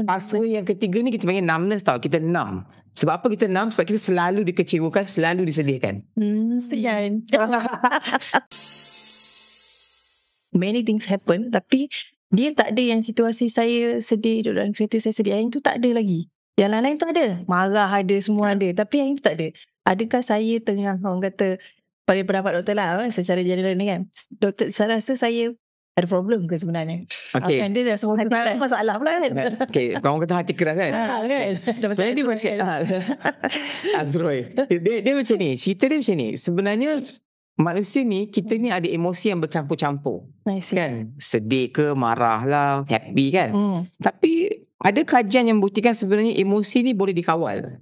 Pathway yang ketiga ni kita panggil numbness tau. Kita numb. Sebab apa kita numb? Sebab kita selalu dikecewakan, selalu disedihkan. Sian. Many things happen, tapi dia tak ada yang situasi saya sedih duduk dalam kereta saya sedih. Yang tu tak ada lagi. Yang lain-lain tu ada. Marah ada, semua ada. Tapi yang tu tak ada. Adakah saya tengah, orang kata, pada pendapat doktor lah, secara general ni kan, doktor, saya rasa saya ada problem ke sebenarnya? Okay. Kan dia dah semua masalah pula kan? Okay, kamu kata hati keras kan? Kan? Sebenarnya dia macam Azroy. Dia macam ni. Cerita dia macam ni. Sebenarnya manusia ni, kita ni ada emosi yang bercampur-campur. Kan? Sedih ke, marah lah, happy kan? Tapi ada kajian yang buktikan sebenarnya emosi ni boleh dikawal.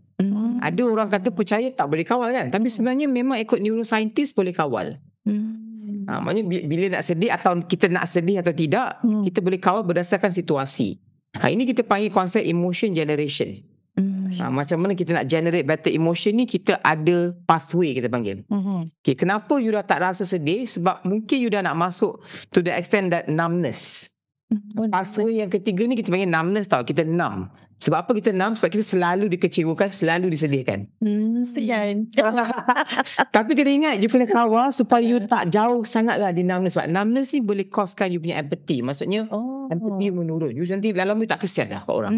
Ada orang kata percaya tak boleh kawal kan? Tapi sebenarnya memang ikut neuroscientist boleh kawal. Maksudnya bila nak sedih atau kita nak sedih atau tidak, kita boleh kawal berdasarkan situasi. Ini kita panggil konsep emotion generation. Macam mana kita nak generate better emotion ni, kita ada pathway kita panggil. Okay, kenapa you dah tak rasa sedih? Sebab mungkin you dah nak masuk to the extent that numbness. Pathway yang ketiga ni kita panggil numbness tau. Kita numb. Sebab apa kita numb? Sebab kita selalu dikecewakan, selalu disedihkan. Sian. Tapi kena ingat, you kena kawal supaya you tak jauh sangat lah di numbness. Sebab numbness ni boleh causekan you punya empathy. Maksudnya empathy menurun. You nanti dalam you tak kesian dah kat orang.